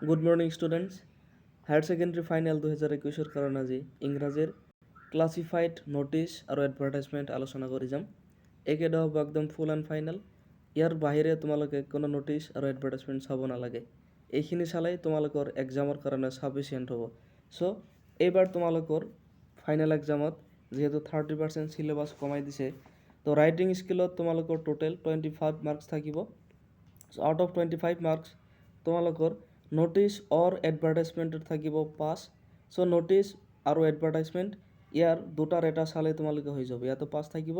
Good morning students. Higher secondary final 2021 কাৰণ আজি ইংৰাজীৰ ক্লাছিফাইড ন'টিছ আৰু এডভাৰটাইজমেণ্ট আলোচনা কৰি যাম। এইকেইটা হ'ব একদম ফুল এণ্ড ফাইনেল। ইয়াৰ বাহিৰে তোমালোকে কোনো ন'টিছ আৰু এডভাৰটাইজমেণ্ট চাব নালাগে। এইখিনি চালেই তোমালোকৰ এক্সামৰ কাৰণে ছাফিচিয়েণ্ট হ'ব। চ' এইবাৰ তোমালোকৰ ফাইনেল এক্সামত যিহেতু 30% চিলেবাছ কমাই দিছে, তো ৰাইটিং স্কিলত তোমালোকৰ টোটেল 25 মাৰ্কছ থাকিব। চ' আউট অফ 25 মাৰ্কছ তোমালোকৰ ন'টিছ অৰ এডভাৰটাইজমেণ্টত থাকিব 5। চ' ন'টিছ আৰু এডভাৰটাইজমেণ্ট ইয়াৰ দুটাৰ এটা চালে তোমালোকে হৈ যাব। ইয়াতো 5 থাকিব,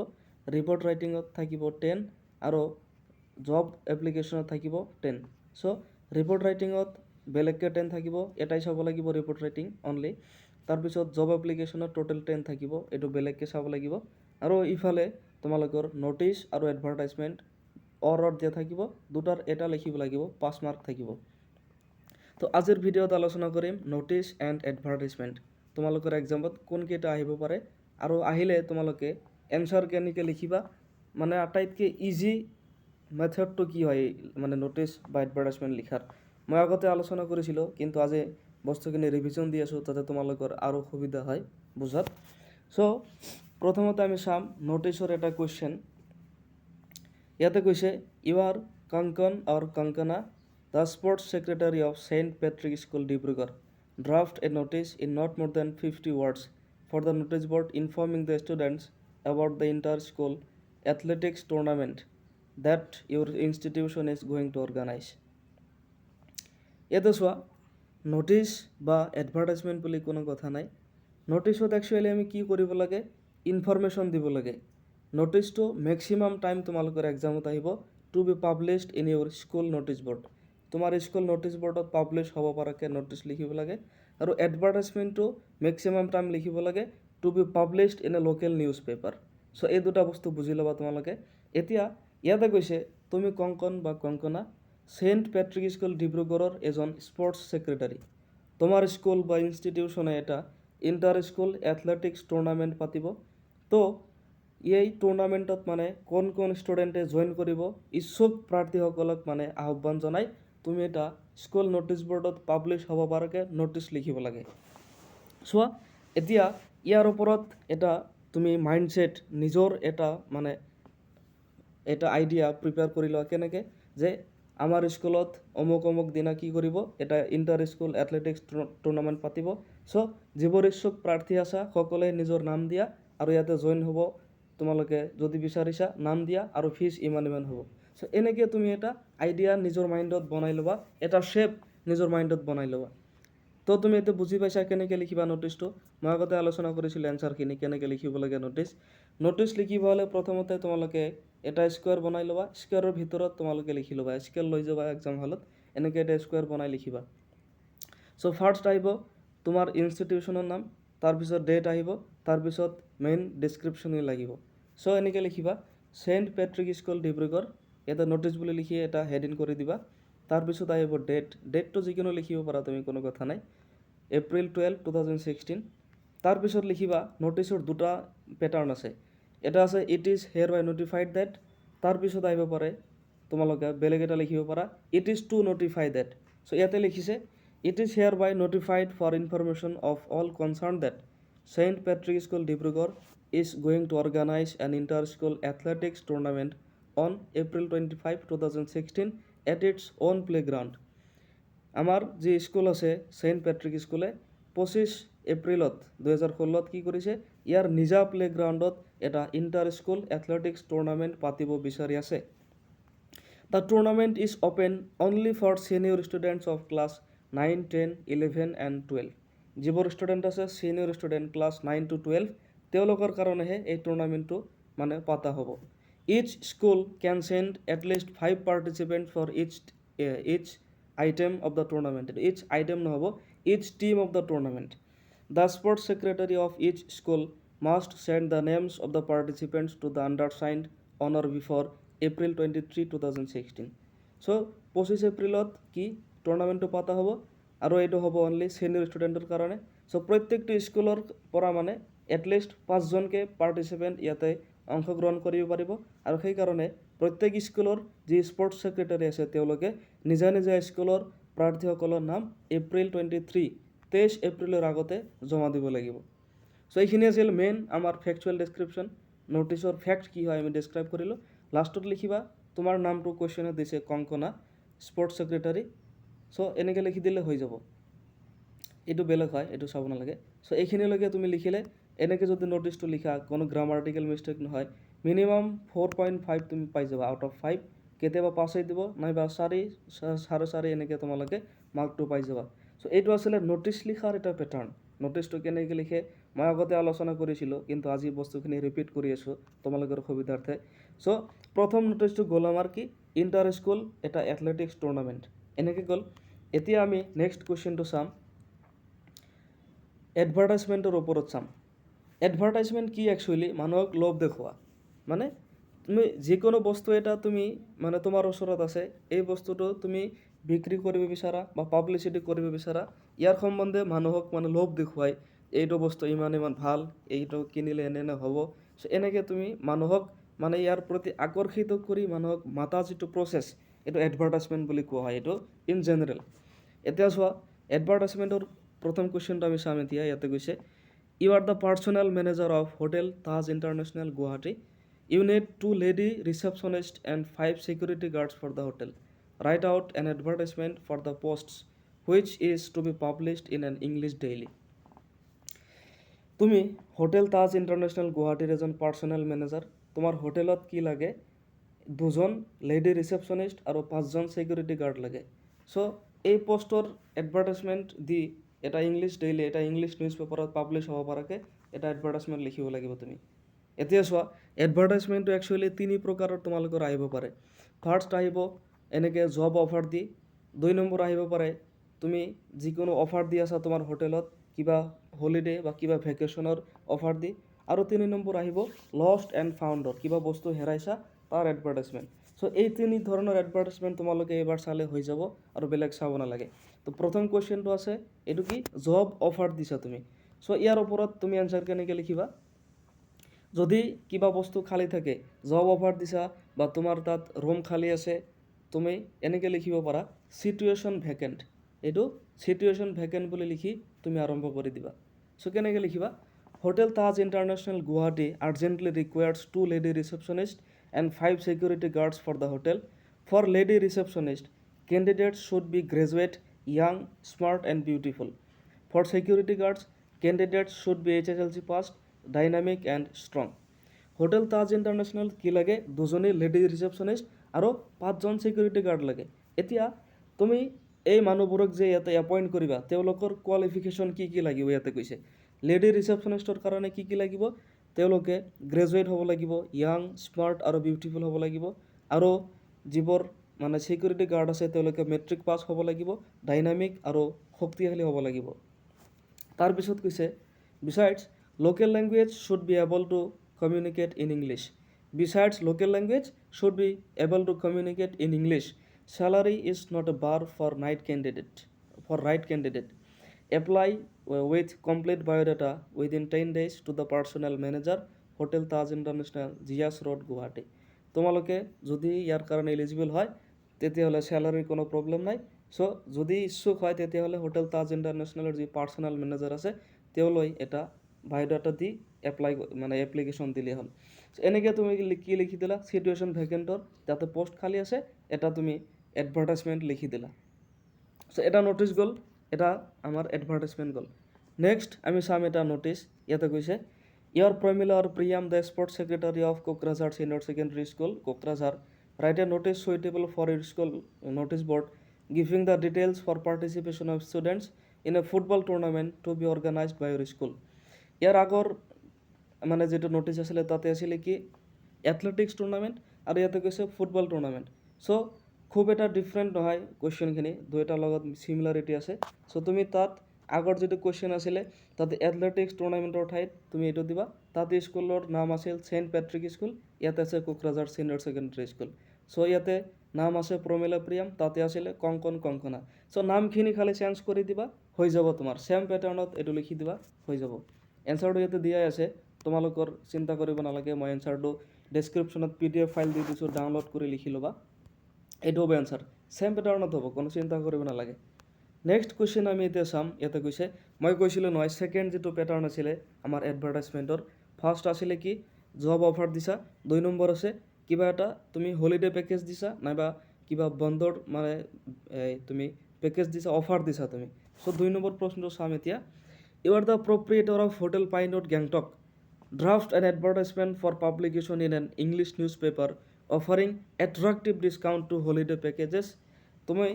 ৰিপৰ্ট ৰাইটিঙত থাকিব 10 আৰু জব এপ্লিকেশ্যনত থাকিব 10। চ' ৰিপৰ্ট ৰাইটিঙত বেলেগকৈ 10 থাকিব, এটাই চাব লাগিব ৰিপৰ্ট ৰাইটিং অনলি। তাৰপিছত জব এপ্লিকেশ্যনত টোটেল 10 থাকিব, এইটো বেলেগকৈ চাব লাগিব। আৰু ইফালে তোমালোকৰ ন'টিছ আৰু এডভাৰটাইজমেণ্ট অৰত দিয়া থাকিব, দুটাৰ এটা লিখিব লাগিব, 5 মাৰ্ক থাকিব। তো আজিৰ ভিডিঅ'ত আলোচনা কৰিম ন'টিছ এণ্ড এডভাৰটাইজমেণ্ট তোমালোকৰ এক্সামত কোনকেইটা আহিব পাৰে আৰু আহিলে তোমালোকে এনচাৰ কেনেকৈ লিখিবা, মানে আটাইতকৈ ইজি মেথডটো কি হয় মানে ন'টিছ বা এডভাৰটাইজমেণ্ট লিখাৰ। মই আগতে আলোচনা কৰিছিলোঁ, কিন্তু আজি বস্তুখিনি ৰিভিজন দি আছোঁ যাতে তোমালোকৰ আৰু সুবিধা হয় বুজাত। চ' প্ৰথমতে আমি চাম ন'টিছৰ এটা কুৱেশ্যন। ইয়াতে কৈছে you are Konkon or Konkona, the sports secretary of St. Patrick's School Dibrugarh, draft a notice in not more than 50 words for the notice board informing the students about the inter-school athletics tournament that your institution is going to organize. ইয়াতে চোৱা, notice বা advertisement বুলি কোনো কথা নাই। ন'টিছত actually আমি কি কৰিব লাগে, ইনফৰমেশ্যন দিব লাগে। ন'টিছটো মেক্সিমাম টাইম তোমালোকৰ এক্সামত আহিব to be published in your school notice board. তোমাৰ স্কুল ন'টিছ বৰ্ডত পাব্লিছ হ'ব পৰাকৈ ন'টিছ লিখিব লাগে। আৰু এডভাৰটাইজমেণ্টটো মেক্সিমাম টাইম লিখিব লাগে to be published in a local newspaper. So' এই দুটা বস্তু বুজি ল'বা তোমালোকে। এতিয়া ইয়াতে কৈছে তুমি কংকন বা কংকনা চেণ্ট পেট্ৰিক স্কুল ডিব্ৰুগড়ৰ এজন স্পৰ্টছ ছেক্ৰেটাৰী। তোমাৰ স্কুল বা ইনষ্টিটিউশ্যনে এটা ইণ্টাৰ স্কুল এথলেটিক্স টুৰ্ণামেণ্ট পাতিব। তো এই টুৰ্ণামেণ্টত মানে কোন কোন ষ্টুডেণ্টে জইন কৰিব, ইচ্ছুক প্ৰাৰ্থীসকলক মানে আহ্বান জনাই তুমি এটা স্কুল ন'টিছ বৰ্ডত পাব্লিছ হ'ব পৰাকৈ ন'টিছ লিখিব লাগে। চোৱা, এতিয়া ইয়াৰ ওপৰত এটা তুমি মাইণ্ডছেট নিজৰ এটা মানে এটা আইডিয়া প্ৰিপেয়াৰ কৰি লোৱা কেনেকৈ, যে আমাৰ স্কুলত অমুক অমুক দিনা কি কৰিব, এটা ইণ্টাৰ স্কুল এথলেটিক্স টুৰ্ণামেণ্ট পাতিব। চ' যিবোৰ ইচ্ছুক প্ৰাৰ্থী আছা সকলোৱে নিজৰ নাম দিয়া আৰু ইয়াতে জইন হ'ব। তোমালোকে যদি বিচাৰিছা নাম দিয়া আৰু ফিজ ইমান হ'ব। চ' এনেকৈ তুমি এটা আইডিয়া নিজৰ মাইণ্ডত বনাই ল'বা, এটা শ্বেপ নিজৰ মাইণ্ডত বনাই ল'বা। তো তুমি এতিয়া বুজি পাইছা কেনেকৈ লিখিবা ন'টিছটো। মই আগতে আলোচনা কৰিছিলোঁ এনচাৰখিনি কেনেকৈ লিখিব লাগে ন'টিছ। ন'টিছ লিখিব হ'লে প্ৰথমতে তোমালোকে এটা স্কুৱেৰ বনাই ল'বা, স্কুৱেৰৰ ভিতৰত তোমালোকে লিখি ল'বা, স্কেল লৈ যাবা এক্সাম হলত, এনেকৈ এটা স্কুৱেৰ বনাই লিখিবা। চ' ফাৰ্ষ্ট আহিব তোমাৰ ইনষ্টিটিউশ্যনৰ নাম, তাৰপিছত ডেট আহিব, তাৰপিছত মেইন ডিছক্ৰিপশ্যনেই লাগিব। চ' এনেকৈ লিখিবা চেণ্ট পেট্ৰিক স্কুল ডিব্ৰুগড়, এটা ন'টিছ বুলি লিখি এটা হেডিং কৰি দিবা। তাৰপিছত আহিব ডেটটো যিকোনো লিখিব পাৰা তুমি, কোনো কথা নাই, এপ্ৰিল 12, 2016। তাৰপিছত লিখিবা ন'টিছৰ দুটা পেটাৰ্ণ আছে, এটা আছে it is hereby notified date, তাৰপিছত আহিব পাৰে তোমালোকে বেলেগ এটা লিখিব পাৰা it is to notify date. So' ইয়াতে লিখিছে it is hereby notified for information of all concern date saint Patrick school Dibrugarh is going to organize an inter-school athletics tournament on April 25, 2016 at its own playground. আমাৰ যি school আছে scent Patrick স্কুলে 25 এপ্ৰিলত 2016 কি কৰিছে, ইয়াৰ নিজা প্লেগ্ৰাউণ্ডত এটা inter school athletics tournament পাতিব বিচাৰি আছে। The tournament is open only for senior students of class 9, 10, 11 and 12। যিবোৰ ষ্টুডেণ্ট আছে ছিনিয়ৰ ষ্টুডেণ্ট ক্লাছ 9 to 12 তেওঁলোকৰ কাৰণেহে এই টুৰ্ণামেণ্টটো মানে পতা হ'ব। Each school can send at least 5 participant for each item of the tournament. Each item নহ'ব, each team of the tournament. The sports secretary of each school must send the names of the participants to the undersigned on or before April 23, 2016. So 25 এপ্ৰিলত কি টুৰ্ণামেণ্টটো পতা হ'ব আৰু এইটো হ'ব only senior ষ্টুডেণ্টৰ কাৰণে। চ' প্ৰত্যেকটো স্কুলৰ পৰা মানে এটলিষ্ট 5জনকৈ পাৰ্টিচিপেণ্ট ইয়াতে অংশগ্ৰহণ কৰিব পাৰিব। আৰু সেইকাৰণে প্ৰত্যেক স্কুলৰ যি স্পৰ্টছ ছেক্ৰেটাৰী আছে তেওঁলোকে নিজা নিজা স্কুলৰ প্ৰাৰ্থীসকলৰ নাম এপ্ৰিল 23 এপ্ৰিলৰ আগতে জমা দিব লাগিব। চ' এইখিনি আছিল মেইন আমাৰ ফেক্সুৱেল ডেছক্ৰিপশ্যন। নটিচৰ ফেক্ট কি হয় আমি ডেছক্ৰাইব কৰিলোঁ। লাষ্টত লিখিবা তোমাৰ নামটো কুৱেশ্যনত দিছে কংকনা, স্পৰ্টছ ছেক্ৰেটাৰী। চ' এনেকৈ লিখি দিলে হৈ যাব। এইটো বেলেগ হয়, এইটো চাব নালাগে। চ' এইখিনিলৈকে তুমি লিখিলে এনেকৈ যদি নটিচটো লিখা, কোনো গ্ৰামাৰ্টিকেল মিষ্টেক নহয়, মিনিমাম 4.5 তুমি পাই যাবা আউট অফ 5। কেতিয়াবা 5 দিব, নাইবা 4, 4.5 এনেকৈ তোমালোকে মাৰ্কটো পাই যাবা। চ' এইটো আছিলে নটিচ লিখাৰ এটা পেটাৰ্ণ। নটিচটো কেনেকৈ লিখে মই আগতে আলোচনা কৰিছিলোঁ, কিন্তু আজি বস্তুখিনি ৰিপিট কৰি আছোঁ তোমালোকৰ সুবিধাৰ্থে। চ' প্ৰথম নটিচটো গ'ল আমাৰ কি, ইণ্টাৰ স্কুল এটা এথলেটিক্স টুৰ্ণামেণ্ট, এনেকৈ গ'ল। এতিয়া আমি নেক্সট কুৱেশ্যনটো চাম, এডভাৰটাইজমেণ্টৰ ওপৰত চাম। এডভাৰটাইজমেণ্ট কি একচুৱেলি, মানুহক লোভ দেখুওৱা। মানে তুমি যিকোনো বস্তু এটা তুমি মানে তোমাৰ ওচৰত আছে, এই বস্তুটো তুমি বিক্ৰী কৰিব বিচাৰা বা পাব্লিচিটি কৰিব বিচাৰা, ইয়াৰ সম্বন্ধে মানুহক মানে লোভ দেখুৱাই, এইটো বস্তু ইমান ভাল, এইটো কিনিলে এনে হ'ব। চ' এনেকৈ তুমি মানুহক মানে ইয়াৰ প্ৰতি আকৰ্ষিত কৰি মানুহক মাতা যিটো প্ৰচেছ, এইটো এডভাৰটাইজমেণ্ট বুলি কোৱা হয়, এইটো ইন জেনেৰেল। এতিয়া চোৱা, এডভাৰটাইজমেণ্টৰ প্ৰথম কুৱেশ্যনটো আমি চাম এতিয়া। ইয়াতে কৈছে, you are the personnel manager of hotel Taj international Guwahati. You need 2 lady receptionists and 5 security guards for the hotel. Write out an advertisement for the posts which is to be published in an English daily. তুমি hotel Taj international গুৱাহাটীৰ এজন personal manager. তোমাৰ হোটেলত কি লাগে, 2জন lady receptionist আৰু 5জন security guard লাগে। চ' এই পষ্টৰ এডভাৰটাইজমেণ্ট দি এটা ইংলিছ ডেইলি, এটা ইংলিছ নিউজ পেপাৰত পাব্লিছ হ'ব পৰাকৈ এটা এডভাৰটাইজমেণ্ট লিখিব লাগিব তুমি। এতিয়া চোৱা, এডভাৰটাইজমেণ্টটো একচুৱেলি 3 প্ৰকাৰৰ তোমালোকৰ আহিব পাৰে। ফাৰ্ষ্ট আহিব এনেকৈ জব অফাৰ দি। 2 নম্বৰ আহিব পাৰে তুমি যিকোনো অফাৰ দি আছা তোমাৰ হোটেলত, কিবা হলিডে বা কিবা ভেকেশ্যনৰ অফাৰ দি। আৰু 3 নম্বৰ আহিব লষ্ট এণ্ড ফাউণ্ডৰ, কিবা বস্তু হেৰাইছা তাৰ এডভাৰটাইজমেণ্ট। চ' এই 3 ধৰণৰ এডভাৰটাইজমেণ্ট তোমালোকে এইবাৰ চালে হৈ যাব আৰু বেলেগ চাব নালাগে। তো প্ৰথম কুৱেশ্যনটো আছে, এইটো কি, জব অফাৰ দিছা তুমি। চ' ইয়াৰ ওপৰত তুমি এনচাৰ কেনেকৈ লিখিবা, যদি কিবা বস্তু খালী থাকে, জব অফাৰ দিছা বা তোমাৰ তাত ৰুম খালী আছে, তুমি এনেকৈ লিখিব পাৰা চিটুৱেশ্যন ভেকেণ্ট। এইটো চিটুৱেশ্যন ভেকেণ্ট বুলি লিখি তুমি আৰম্ভ কৰি দিবা। চ' কেনেকৈ লিখিবা, hotel Taj international Guwahati urgently requires 2 lady receptionist and 5 security guards for the hotel. For lady receptionist, candidates should be graduate, young, smart and beautiful. For security guards, candidates should be HSLC passed, dynamic and strong. Hotel Taj international কি লাগে, 2জনী lady receptionist আৰু 5জন security guard লাগে। এতিয়া তুমি এই মানুহবোৰক যে ইয়াতে এপইণ্ট কৰিবা, তেওঁলোকৰ কোৱালিফিকেশ্যন কি কি লাগিব ইয়াতে কৈছে। লেডি ৰিচেপশ্যনিষ্টৰ কাৰণে কি কি লাগিব, তেওঁলোকে গ্ৰেজুৱেট হ'ব লাগিব, ইয়াং, স্মাৰ্ট আৰু বিউটিফুল হ'ব লাগিব। আৰু যিবোৰ মানে ছিকিউৰিটি গাৰ্ড আছে তেওঁলোকে মেট্ৰিক পাছ হ'ব লাগিব, ডাইনামিক আৰু শক্তিশালী হ'ব লাগিব। তাৰপিছত কৈছে, বিচাইডছ local language should be able to communicate in English. Besides local language should be able to communicate in English. Salary is not a bar for right candidate. Apply with complete biodata within 10 days to the personnel manager, Hotel Taj International, GS Road, Guwahati. তোমালোকে যদি ইয়াৰ কাৰণে eligible হয় তেতিয়াহ'লে স্যালাৰিৰ কোনো problem নাই। চ' যদি ইচ্ছুক হয় তেতিয়াহ'লে হোটেল তাজ ইণ্টাৰনেশ্যনেলৰ যি পাৰ্চনেল মেনেজাৰ আছে তেওঁলৈ এটা বায়'ডাটা দি এপ্লিকেশ্যন দিলেই হ'ল। এনেকৈ তুমি কি লিখি দিলা, চিটুৱেশ্যন ভেকেণ্টৰ যাতে পোষ্ট খালী আছে এটা তুমি এডভাৰটাইজমেণ্ট লিখি দিলা। চ' এটা নটিচ গ'ল, এটা আমাৰ এডভাৰটাইজমেণ্ট গ'ল। নেক্সট আমি চাম এটা নটিচ। ইয়াতে কৈছে, ইয়াৰ প্ৰমিলা আৰু Priyam the sports secretary of Kokrajhar senior secondary school, Kokrajhar, write a notice suitable for your school notice board giving the details for participation of students in a football tournament to be organized by your school. ইয়াৰ আগৰ মানে যিটো notice আছিলে তাতে আছিলে কি, athletics tournament, আৰু ইয়াতে কৈছে ফুটবল টুৰ্ণামেণ্ট। চ' খুব এটা ডিফাৰেণ্ট নহয় কুৱেশ্যনখিনি, দুয়োটাৰ লগত চিমিলাৰিটি আছে। চ' তুমি তাত আগৰ যিটো কুৱেশ্যন আছিলে তাতে এথলেটিক্স টুৰ্ণামেণ্টৰ ঠাইত তুমি এইটো দিবা। তাতে স্কুলৰ নাম আছিল ছেইণ্ট পেট্ৰিক স্কুল, ইয়াতে আছে কোকৰাঝাৰ ছিনিয়ৰ ছেকেণ্ডেৰী স্কুল। চ' ইয়াতে নাম আছে প্ৰমিলা প্ৰিয়াম, তাতে আছিলে কংকনা। চ' নামখিনি খালি চেঞ্জ কৰি দিবা, হৈ যাব তোমাৰ। ছেম পেটাৰ্ণত এইটো লিখি দিবা, হৈ যাব। এনচাৰটো ইয়াতে দিয়াই আছে, তোমালোকৰ চিন্তা কৰিব নালাগে। মই এনচাৰটো ডেছক্ৰিপশ্যনত PDF ফাইল দি দিছোঁ, ডাউনলোড কৰি লিখি ল'বা। এইটো হ'ব এনচাৰ, ছেম পেটাৰ্ণত হ'ব, কোনো চিন্তা কৰিব নালাগে। নেক্সট কুৱেশ্যন আমি এতিয়া চাম। ইয়াতে কৈছে, মই কৈছিলোঁ নহয় ছেকেণ্ড যিটো পেটাৰ্ণ আছিলে আমাৰ এডভাৰটাইজমেণ্টৰ, ফাৰ্ষ্ট আছিলে কি জব অফাৰ দিছা, 2 নম্বৰ আছে কিবা এটা তুমি হলিডে পেকেজ দিছা নাইবা কিবা বন্ধৰ মানে তুমি পেকেজ দিছা, অফাৰ দিছা তুমি। চ' 2 নম্বৰ প্ৰশ্নটো চাম এতিয়া। You are the proprietor of hotel Pinewood Gangtok, draft an advertisement for publication in an English newspaper offering attractive discount to holiday packages। তুমি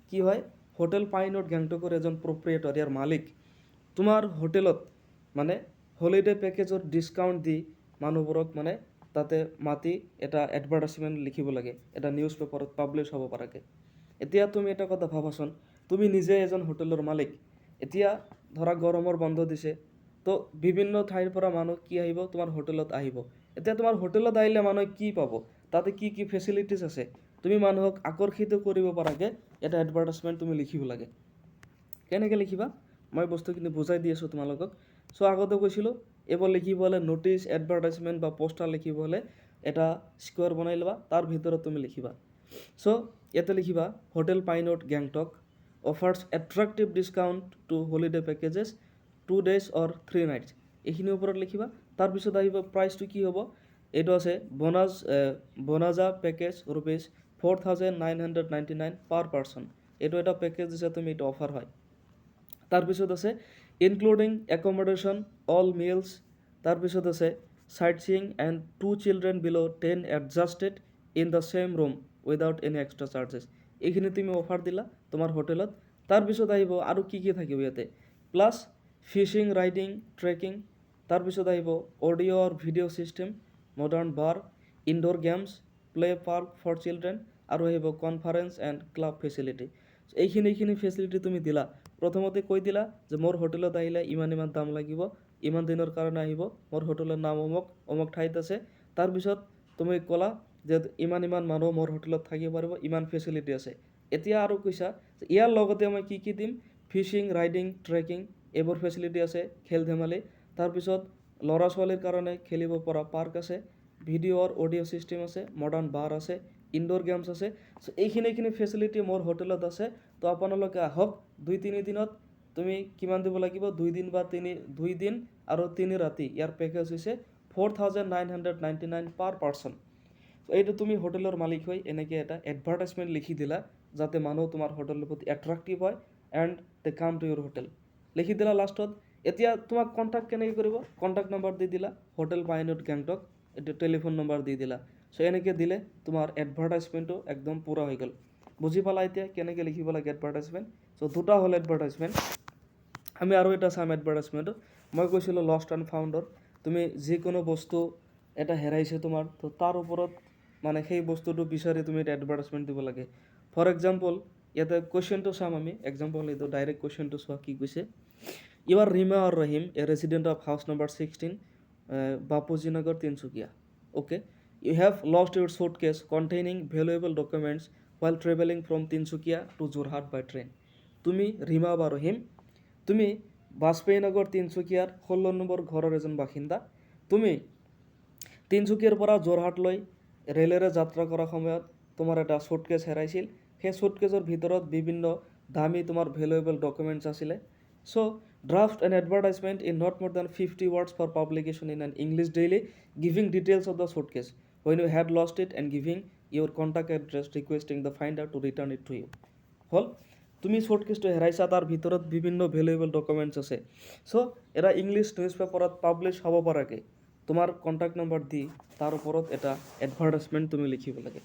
কি হয় হোটেল পাইনউড গেংটকৰ এজন প্ৰপ্ৰিয়েটৰ, ইয়াৰ মালিক, তোমাৰ হোটেলত মানে হলিডে পেকেজৰ ডিছকাউণ্ট দি মানুহবোৰক মানে তাতে মাতি এটা এডভাৰটাইজমেণ্ট লিখিব লাগে, এটা নিউজ পেপাৰত পাব্লিছ হ'ব পৰাকৈ। এতিয়া তুমি এটা কথা ভাবাচোন, তুমি নিজে এজন হোটেলৰ মালিক, এতিয়া ধৰা গৰমৰ বন্ধ দিছে, তো বিভিন্ন ঠাইৰ পৰা মানুহ কি আহিব তোমাৰ হোটেলত আহিব। এতিয়া তোমাৰ হোটেলত আহিলে মানুহে কি পাব, তাতে কি কি ফেচিলিটিছ আছে, তুমি মানুহক আকৰ্ষিত কৰিব পৰাকৈ এটা এডভাৰটাইজমেণ্ট তুমি লিখিব লাগে। কেনেকৈ লিখিবা মই বস্তুখিনি বুজাই দি আছোঁ তোমালোকক। চ' আগতে কৈছিলোঁ এইবোৰ লিখিব হ'লে ন'টিছ, এডভাৰটাইজমেণ্ট বা পোষ্টাৰ লিখিব হ'লে এটা স্কুৱেৰ বনাই ল'বা, তাৰ ভিতৰত তুমি লিখিবা। চ' ইয়াতে লিখিবা hotel Pinewood Gangtok offers attractive discount to holiday packages 2 days or 3 nights, এইখিনিৰ ওপৰত লিখিবা। তাৰপিছত আহিব প্ৰাইচটো কি হ'ব, এইটো আছে বনাজা পেকেজ ৰুপিজ 4,999 পাৰ পাৰ্চন, এইটো এটা পেকেজ দিছে তুমি, এইটো অফাৰ হয়। তাৰপিছত আছে ইনক্লুডিং একমডেশ্যন অল মিলছ, তাৰপিছত আছে sightseeing and 2 children below 10 adjusted in the same room without any extra charges, এইখিনি তুমি অফাৰ দিলা তোমাৰ হোটেলত। তাৰপিছত আহিব আৰু কি কি থাকিব ইয়াতে, প্লাছ ফিচিং, ৰাইডিং, ট্ৰেকিং, তাৰপিছত আহিব অডিঅ' আৰু video' system, modern bar, indoor games, play park for children, আৰু আহিব কনফাৰেঞ্চ এণ্ড ক্লাব ফেচিলিটি। এইখিনি ফেচিলিটি তুমি দিলা। প্ৰথমতে কৈ দিলা যে মোৰ হোটেলত আহিলে ইমান দাম লাগিব, ইমান দিনৰ কাৰণে আহিব, মোৰ হোটেলৰ নাম অমুক ঠাইত আছে। তাৰপিছত তুমি ক'লা যে ইমান মানুহ মোৰ হোটেলত থাকিব পাৰিব, ইমান ফেচিলিটি আছে। এতিয়া আৰু কৈছা যে ইয়াৰ লগতে মই কি কি দিম, ফিচিং, ৰাইডিং, ট্ৰেকিং, এইবোৰ ফেচিলিটি আছে, খেল ধেমালি, তাৰপিছত ল'ৰা ছোৱালীৰ কাৰণে খেলিব পৰা পাৰ্ক আছে, ভিডিঅ' আৰু অডিঅ' ছিষ্টেম আছে, মডাৰ্ণ বাৰ আছে, ইনডোৰ গেমছ আছে। চ' এইখিনি ফেচিলিটি মোৰ হোটেলত আছে। তো আপোনালোকে আহক, 2-3 দিনত তুমি কিমান দিব লাগিব, 2 দিন আৰু 3 ৰাতি, ইয়াৰ পেকেজ হৈছে 4,999 পাৰ পাৰ্চন। এইটো তুমি হোটেলৰ মালিক হৈ এনেকৈ এটা এডভাৰটাইজমেণ্ট লিখি দিলা, যাতে মানুহ তোমাৰ হোটেলৰ প্ৰতি এট্ৰেক্টিভ হয় and De come to Euro hotel, লিখি দিলা লাষ্টত। এতিয়া তোমাক কণ্টেক্ট কেনেকৈ কৰিব, কণ্টেক্ট নম্বৰ দি দিলা হোটেল পাইনউড গেংটক, এইটো টেলিফোন নম্বৰ দি দিলা। চ' এনেকৈ দিলে তোমাৰ এডভাৰটাইজমেণ্টটো একদম পূৰা হৈ গ'ল। বুজি পালা এতিয়া কেনেকৈ লিখিব লাগে এডভাৰটাইজমেণ্ট। চ' দুটা হ'ল এডভাৰটাইজমেণ্ট। আমি আৰু এটা চাম এডভাৰটাইজমেণ্টটো। মই কৈছিলোঁ লষ্ট এণ্ড ফাউণ্ডৰ, তুমি যিকোনো বস্তু এটা হেৰাইছে তোমাৰ, তো তাৰ ওপৰত মানে সেই বস্তুটো বিচাৰি তুমি এটা এডভাৰটাইজমেণ্ট দিব লাগে। ফৰ এক্সাম্পল ইয়াতে কুৱেশ্যনটো চাম আমি, এক্সাম্পল এইটো ডাইৰেক্ট কুৱেশ্যনটো চোৱা কি কৈছে। You are Rima or Rahim, a resident of house number 16, Bapuji Nagar, Tinsukia. Okay, you have lost your suitcase containing valuable documents while traveling from Tinsukia to Jorhat by train. তুমি ৰিমা বা ৰহিম, তুমি বাজপেয়ী নগৰ তিনচুকীয়াৰ 16 নম্বৰ ঘৰৰ এজন বাসিন্দা। তুমি তিনচুকীয়াৰ পৰা যোৰহাটলৈ ৰেলেৰে যাত্ৰা কৰাৰ সময়ত তোমাৰ এটা চুটকেছ হেৰাইছিল। সেই চুটকেছৰ ভিতৰত বিভিন্ন দামী তোমাৰ ভেলুৱেবল ডকুমেণ্টছ আছিলে। চ' draft an advertisement in not more than 50 words for publication in an English daily giving details of the suitcase when you had lost it and giving your contact address requesting the finder to return it to you। হ'ল, তুমি চুটকেছটো হেৰাইছা, তাৰ ভিতৰত বিভিন্ন valuable documents আছে। চ' এটা English news পেপাৰত publish হ'ব পৰাকৈ তোমাৰ কণ্টেক্ট নম্বৰ দি তাৰ ওপৰত এটা এডভাৰটাইজমেণ্ট তুমি লিখিব লাগে,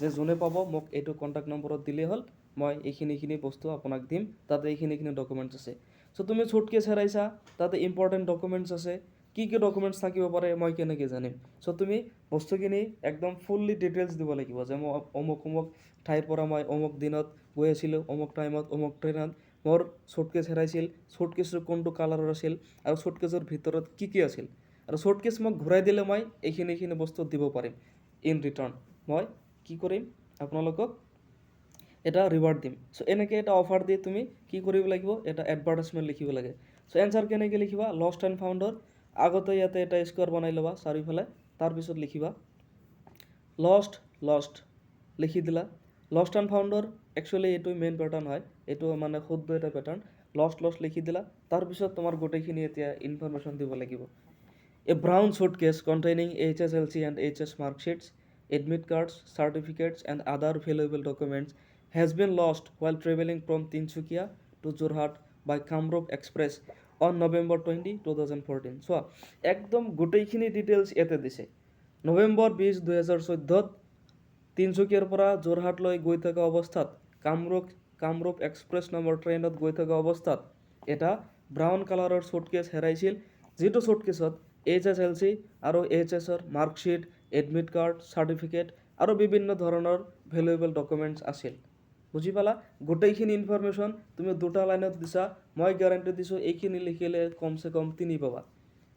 যে যোনে পাব মোক এইটো কণ্টেক্ট নম্বৰত দিলেই হ'ল, মই এইখিনি বস্তু আপোনাক দিম, তাতে এইখিনি ডকুমেণ্টছ আছে। চ' তুমি চুটকেছ হেৰাইছা, তাতে ইম্পৰ্টেণ্ট ডকুমেণ্টছ আছে, কি ডকুমেণ্টছ থাকিব পাৰে মই কেনেকৈ জানিম। চ' তুমি বস্তুখিনি একদম ফুল্লি ডিটেইলছ দিব লাগিব, যে মই অমুক ঠাইৰ পৰা মই অমুক দিনত গৈ আছিলোঁ, অমুক টাইমত অমুক ট্ৰেইনত মোৰ চুটকেছ হেৰাইছিল, চুটকেছটো কোনটো কালাৰৰ আছিল, আৰু চুটকেছৰ ভিতৰত কি আছিল, আৰু চুটকেছ মোক ঘূৰাই দিলে মই এইখিনি বস্তু দিব পাৰিম। ইন ৰিটাৰ্ণ মই কি কৰিম, আপোনালোকক এটা ৰিৱাৰ্ড দিম। চ' এনেকৈ এটা অফাৰ দি তুমি কি কৰিব লাগিব, এটা এডভাৰটাইজমেণ্ট লিখিব লাগে। চ' এনচাৰ কেনেকৈ লিখিবা, লষ্ট এণ্ড ফাউণ্ডৰ আগতে ইয়াতে এটা স্কুৱেৰ বনাই ল'বা চাৰিওফালে, তাৰপিছত লিখিবা লষ্ট লিখি দিলা, লষ্ট এণ্ড ফাউণ্ডৰ একচুৱেলি এইটো মেইন পেটাৰ্ণ হয়, এইটো মানে শুদ্ধ এটা পেটাৰ্ণ। লষ্ট লিখি দিলা, তাৰপিছত তোমাৰ গোটেইখিনি এতিয়া ইনফৰমেশ্যন দিব লাগিব। A brown suitcase containing HSLC and HS mark sheets, admit cards, certificates, and other valuable documents has been lost while traveling from Tinsukia to Jorhat by Kamrup Express on November 20, 2014. চোৱা, একদম গোটেইখিনি details ইয়াতে দিছে। নৱেম্বৰ 20, 2014 তিনিচুকীয়াৰ পৰা যোৰহাটলৈ গৈ থকা অৱস্থাত কামৰূপ এক্সপ্ৰেছ নামৰ ট্ৰেইনত গৈ থকা অৱস্থাত এটা ব্ৰাউন কালাৰৰ শ্বুটকেছ হেৰাইছিল, যিটো শ্বুটকেছত HSLC আৰু HSৰ মাৰ্কশ্বিট, এডমিট কাৰ্ড, চাৰ্টিফিকেট আৰু বিভিন্ন ধৰণৰ ভেলুৱেবল ডকুমেণ্টছ আছিল। বুজি পালা? গোটেইখিনি ইনফৰমেশ্যন তুমি দুটা লাইনত দিছা, মই গেৰাণ্টি দিছোঁ এইখিনি লিখিলে কমচে কম 3 পাবা।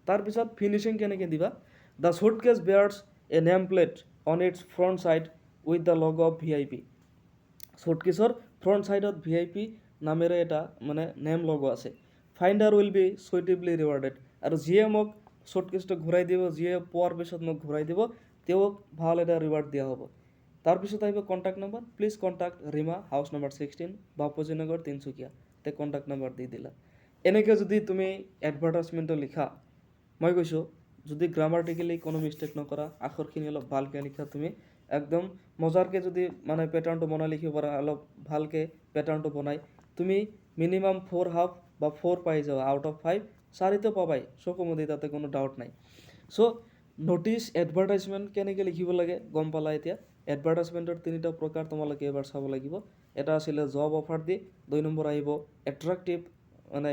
তাৰপিছত ফিনিচিং কেনেকৈ দিবা? The suitcase bears a name plate on its front side with the logo of VIP। শ্বুটকেছৰ ফ্ৰণ্ট ছাইডত VIP নামেৰে এটা মানে নেম লগো আছে। Finder will be suitably rewarded. আৰু যিয়ে মোক শ্বুটকেছটো ঘূৰাই দিব, যিয়ে পোৱাৰ পিছত মোক ঘূৰাই দিব, তেওঁক ভাল এটা ৰিৱাৰ্ড দিয়া হ'ব। তাৰপিছত আহিব contact number, please contact Rima, house number 16, Bapuji নগৰ, তিনিচুকীয়া। তে কণ্টেক্ট নম্বৰ দি দিলা। এনেকৈ যদি তুমি এডভাৰটাইজমেণ্টটো লিখা, মই কৈছোঁ যদি গ্ৰামাটিকেলি কোনো মিষ্টেক নকৰা, আখৰখিনি অলপ ভালকৈ লিখা, তুমি একদম মজাৰকৈ যদি মানে পেটাৰ্ণটো বনাই লিখিব পাৰা, অলপ ভালকৈ পেটাৰ্ণটো বনাই তুমি মিনিমাম 4.5 বা 4 পাই যাবা আউট অফ 5, 4তো পাবাই, চকুমুদি, তাতে কোনো ডাউট নাই। চ' নটিছ এডভাৰটাইজমেণ্ট কেনেকৈ লিখিব লাগে গম পালা এতিয়া। এডভাৰটাইজমেণ্টৰ 3টা প্ৰকাৰ তোমালোকে এবাৰ চাব লাগিব। এটা আছিলে জব অফাৰ দি, 2 নম্বৰ আহিব এট্ৰেক্টিভ মানে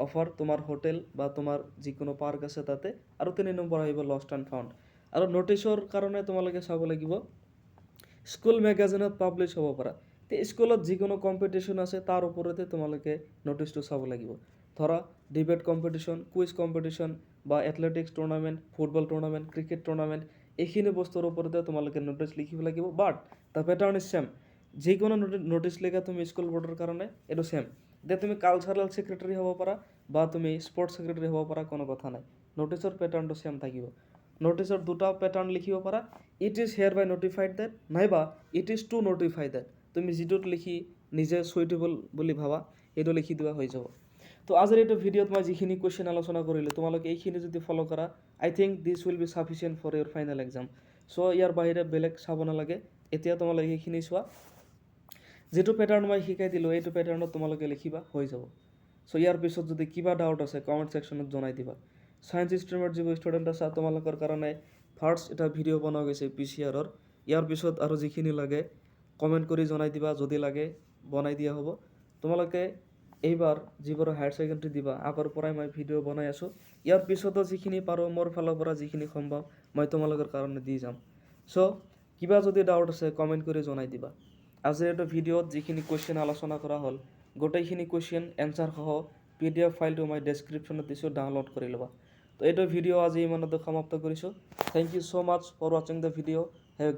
অফাৰ, তোমাৰ হোটেল বা তোমাৰ যিকোনো পাৰ্ক আছে তাতে, আৰু 3 নম্বৰ আহিব লষ্ট এণ্ড ফাউণ্ড। আৰু নটিছৰ কাৰণে তোমালোকে চাব লাগিব স্কুল মেগাজিনত পাব্লিছ হ'ব পাৰা। তে স্কুলত যিকোনো কম্পিটিশ্যন আছে তাৰ ওপৰতে তোমালোকে নটিছটো চাব লাগিব। ধৰা ডিবেট কম্পিটিশ্যন, কুইজ কম্পিটিশ্যন বা athletics tournament, football tournament, cricket tournament, এইখিনি বস্তুৰ ওপৰতে তোমালোকে নটিছ লিখিব লাগিব। বাট দ্য পেটাৰ্ণ ইজ ছেম। যিকোনো নটিছ লিখা তুমি স্কুল বোৰ্ডৰ কাৰণে এইটো ছেম। এতিয়া তুমি কালচাৰেল ছেক্ৰেটাৰী হ'ব পাৰা বা তুমি স্পৰ্টছ ছেক্ৰেটাৰী হ'ব পাৰা, কোনো কথা নাই, নটিছৰ পেটাৰ্ণটো ছেম থাকিব। নটিছৰ 2টা পেটাৰ্ণ লিখিব পাৰা, it is hereby notified date, নাইবা it is to notified date. তুমি যিটোত লিখি নিজে চুইটেবল বুলি ভাবা সেইটো লিখি দিয়া হৈ যাব। তো আজিৰ এইটো ভিডিঅ'ত মই যিখিনি কুৱেশ্যন আলোচনা কৰিলোঁ, তোমালোকে এইখিনি যদি ফ'ল' কৰা, I think this will be sufficient for your final exam. So' ইয়াৰ বাহিৰে বেলেগ চাব নালাগে। এতিয়া তোমালোকে এইখিনি চোৱা, যিটো পেটাৰ্ণ মই শিকাই দিলোঁ এইটো পেটাৰ্ণত তোমালোকে লিখিবা, হৈ যাব। চ' ইয়াৰ পিছত যদি কিবা ডাউট আছে কমেণ্ট ছেকশ্যনত জনাই দিবা। ছায়েন্স ষ্ট্ৰীমৰ যিবোৰ ষ্টুডেণ্ট আছে তোমালোকৰ কাৰণে ফাৰ্ষ্ট এটা ভিডিঅ' বনোৱা গৈছে PCRৰ। ইয়াৰ পিছত আৰু যিখিনি লাগে কমেণ্ট কৰি জনাই দিবা, যদি লাগে বনাই দিয়া হ'ব। তোমালোকে এইবাৰ যিবোৰ হায়াৰ ছেকেণ্ডেৰী দিবা, আগৰ পৰাই মই ভিডিঅ' বনাই আছোঁ। ইয়াৰ পিছতো যিখিনি পাৰোঁ মোৰ ফালৰ পৰা যিখিনি সম্ভৱ মই তোমালোকৰ কাৰণে দি যাম। চ' কিবা যদি ডাউট আছে কমেণ্ট কৰি জনাই দিবা। আজিৰ এইটো ভিডিঅ'ত যিখিনি কুৱেশ্যন আলোচনা কৰা হ'ল, গোটেইখিনি কুৱেশ্যন এনচাৰ সহ PDF ফাইলটো মই ডেছক্ৰিপশ্যনত দিছোঁ, ডাউনলোড কৰি ল'বা। তো এইটো ভিডিঅ' আজি ইমানতে সমাপ্ত কৰিছোঁ। Thank you so' much for ৱাচিং দ্য ভিডিঅ'। Have A